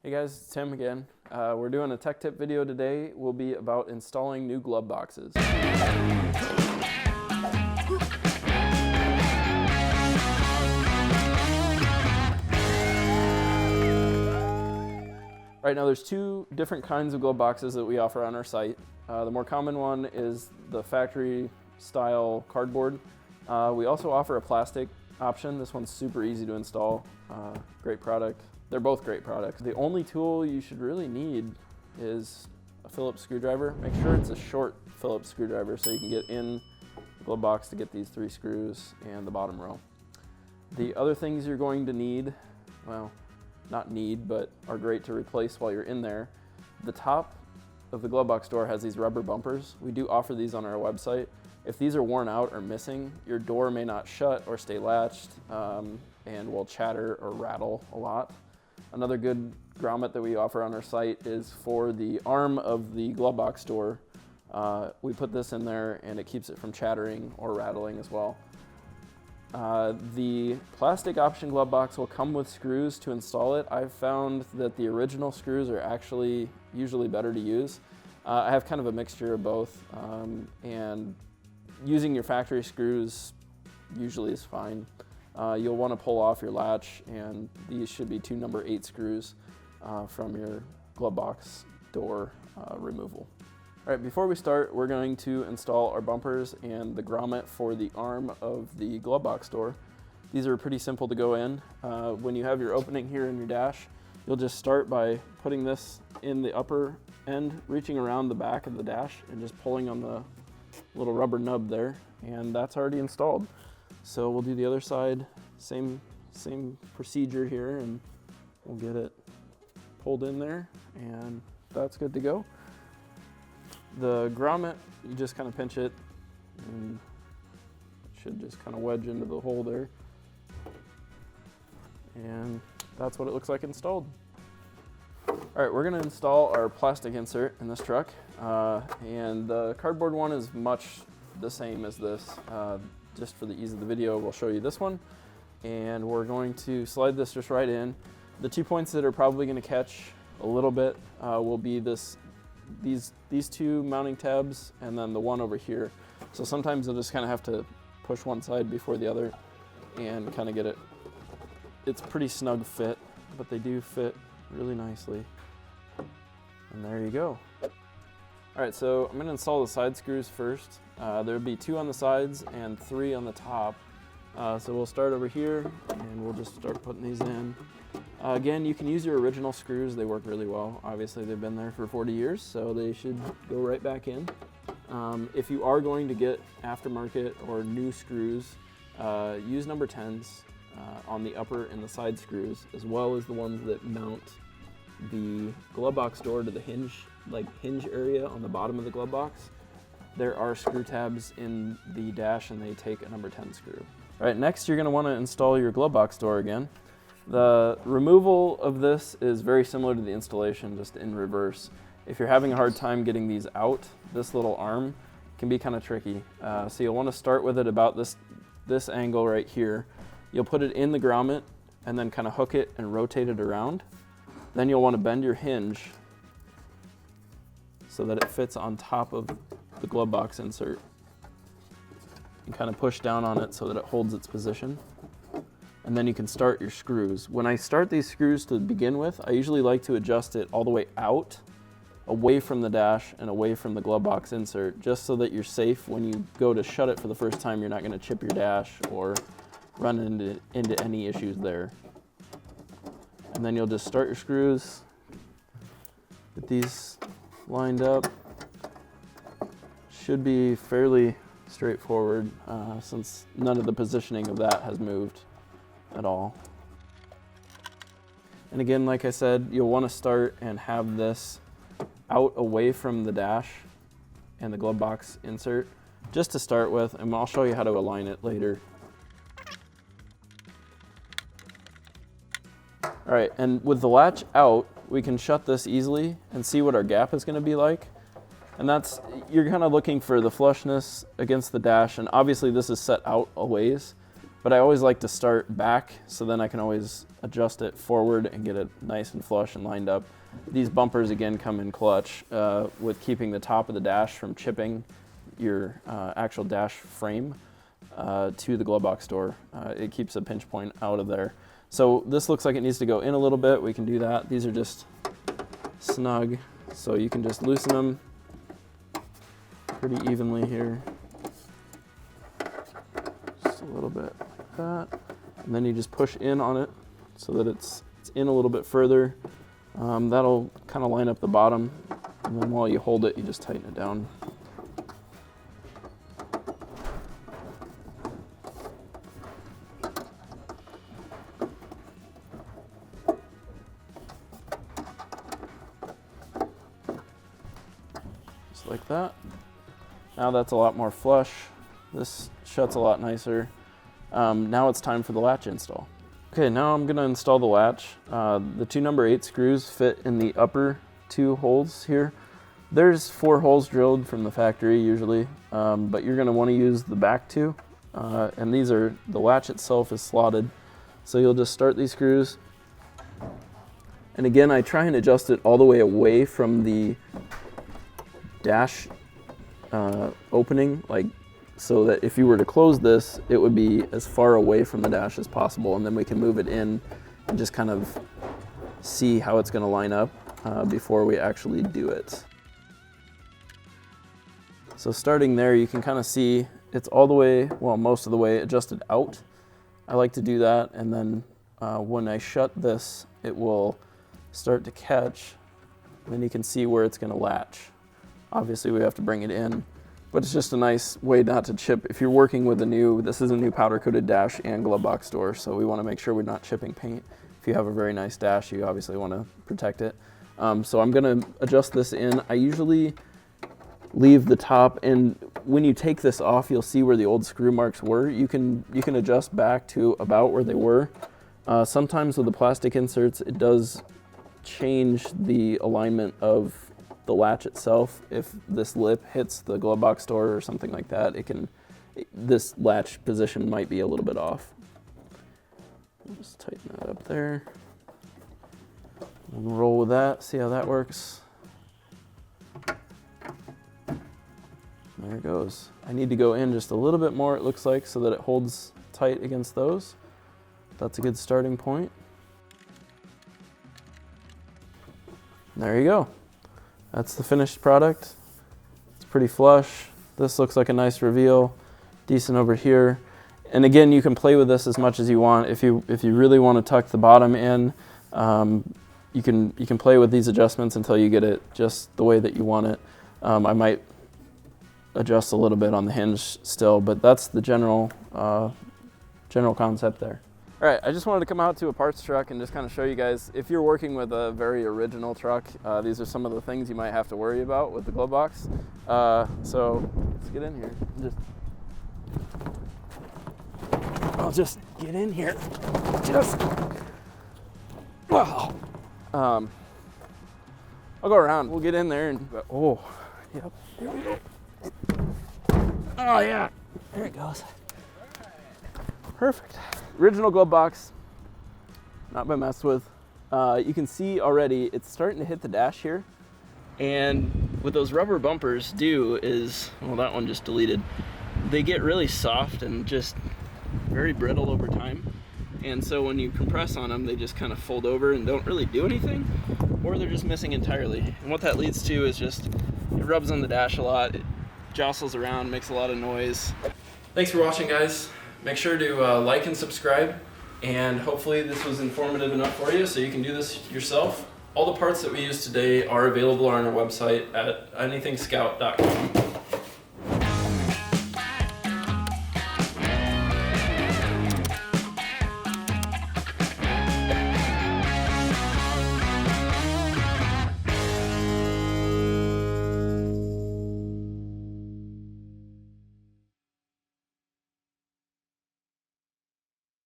Hey guys, it's Tim again. We're doing a tech tip video today. Will be about installing new glove boxes. Right now there's two different kinds of glove boxes that we offer on our site. The more common one is the factory style cardboard. We also offer a plastic option. This one's super easy to install. Great product. They're both great products. The only tool you should really need is a Phillips screwdriver. Make sure it's a short Phillips screwdriver so you can get in the glove box to get these 3 screws and the bottom row. The other things you're going to need, well, not need, but are great to replace while you're in there. The top of the glove box door has these rubber bumpers. We do offer these on our website. If these are worn out or missing, your door may not shut or stay latched and will chatter or rattle a lot. Another good grommet that we offer on our site is for the arm of the glove box door. We put this in there and it keeps it from chattering or rattling as well. The plastic option glove box will come with screws to install it. I've found that the original screws are actually usually better to use. I have kind of a mixture of both, and using your factory screws usually is fine. You'll want to pull off your latch, and these should be 2 number 8 screws from your glove box door removal. All right, before we start, we're going to install our bumpers and the grommet for the arm of the glove box door. These are pretty simple to go in. When you have your opening here in your dash, you'll just start by putting this in the upper end, reaching around the back of the dash and just pulling on the little rubber nub there, and that's already installed. So we'll do the other side, same procedure here, and we'll get it pulled in there, and that's good to go. The grommet, you just kind of pinch it, and it should just kind of wedge into the hole there. And that's what it looks like installed. All right, we're gonna install our plastic insert in this truck. And the cardboard one is much the same as this. Just for the ease of the video, we'll show you this one. And we're going to slide this just right in. The 2 points that are probably gonna catch a little bit will be these 2 mounting tabs and then the one over here. So sometimes you'll just kind of have to push one side before the other and kind of get it. It's pretty snug fit, but they do fit really nicely. And there you go. All right, so I'm gonna install the side screws first. There'll be 2 on the sides and 3 on the top. So we'll start over here and we'll just start putting these in. Again, you can use your original screws. They work really well. Obviously, they've been there for 40 years, so they should go right back in. If you are going to get aftermarket or new screws, use number 10s on the upper and the side screws, as well as the ones that mount the glove box door to the hinge area on the bottom of the glove box. There are screw tabs in the dash and they take a number 10 screw. All right, next you're gonna wanna install your glove box door again. The removal of this is very similar to the installation, just in reverse. If you're having a hard time getting these out, this little arm can be kind of tricky. So you'll want to start with it about this angle right here. You'll put it in the grommet and then kind of hook it and rotate it around. Then you'll want to bend your hinge so that it fits on top of the glove box insert. And kind of push down on it so that it holds its position. And then you can start your screws. When I start these screws to begin with, I usually like to adjust it all the way out, away from the dash and away from the glove box insert, just so that you're safe when you go to shut it for the first time. You're not gonna chip your dash or run into any issues there. And then you'll just start your screws, get these lined up. Should be fairly straightforward since none of the positioning of that has moved at all. And again, like I said, you'll want to start and have this out away from the dash and the glove box insert just to start with, and I'll show you how to align it later. All right, and with the latch out, we can shut this easily and see what our gap is going to be like. And that's, you're kind of looking for the flushness against the dash, and obviously this is set out a ways. but I always like to start back so then I can always adjust it forward and get it nice and flush and lined up. These bumpers again come in clutch with keeping the top of the dash from chipping your actual dash frame to the glove box door. It keeps a pinch point out of there. So this looks like it needs to go in a little bit. We can do that. These are just snug, so you can just loosen them pretty evenly here. Just a little bit like that. And then you just push in on it so that it's in a little bit further. That'll kind of line up the bottom. And then while you hold it, you just tighten it down. Like that. Now that's a lot more flush. This shuts a lot nicer. Now it's time for the latch install. Okay, now I'm going to install the latch. The two number 8 screws fit in the upper 2 holes here. There's 4 holes drilled from the factory usually, but you're going to want to use the back 2. And these are, the latch itself is slotted. So you'll just start these screws. And again, I try and adjust it all the way away from the dash opening, like so that if you were to close this, it would be as far away from the dash as possible, and then we can move it in and just kind of see how it's going to line up before we actually do it. So starting there, you can kind of see it's all the way, well, most of the way adjusted out. I like to do that, and then when I shut this, it will start to catch, and then you can see where it's going to latch. Obviously we have to bring it in, but it's just a nice way not to chip. If you're working with this is a new powder coated dash and glove box door, so we want to make sure we're not chipping paint. If you have a very nice dash, you obviously want to protect it. So I'm going to adjust this in. I usually leave the top, and when you take this off, you'll see where the old screw marks were. You can adjust back to about where they were. Sometimes with the plastic inserts, it does change the alignment of the latch itself. If this lip hits the glove box door or something like that, this latch position might be a little bit off. Just tighten that up there. And roll with that, see how that works. There it goes. I need to go in just a little bit more, it looks like, so that it holds tight against those. That's a good starting point. There you go. That's the finished product. It's pretty flush. This looks like a nice reveal. Decent over here. And again, you can play with this as much as you want. If you really want to tuck the bottom in, you can play with these adjustments until you get it just the way that you want it. I might adjust a little bit on the hinge still, but that's the general concept there. All right, I just wanted to come out to a parts truck and just kind of show you guys, if you're working with a very original truck, these are some of the things you might have to worry about with the glove box. So let's get in here. I'll just get in here. Wow. I'll go around. We'll get in there and, oh, yep. Here we go. Oh yeah, there it goes. Perfect. Original glove box, not been messed with. You can see already it's starting to hit the dash here. And what those rubber bumpers do is, well, that one just deleted. They get really soft and just very brittle over time. And so when you compress on them, they just kind of fold over and don't really do anything, or they're just missing entirely. And what that leads to is just, it rubs on the dash a lot, it jostles around, makes a lot of noise. Thanks for watching, guys. Make sure to like and subscribe, and hopefully this was informative enough for you so you can do this yourself. All the parts that we used today are available on our website at anythingscout.com.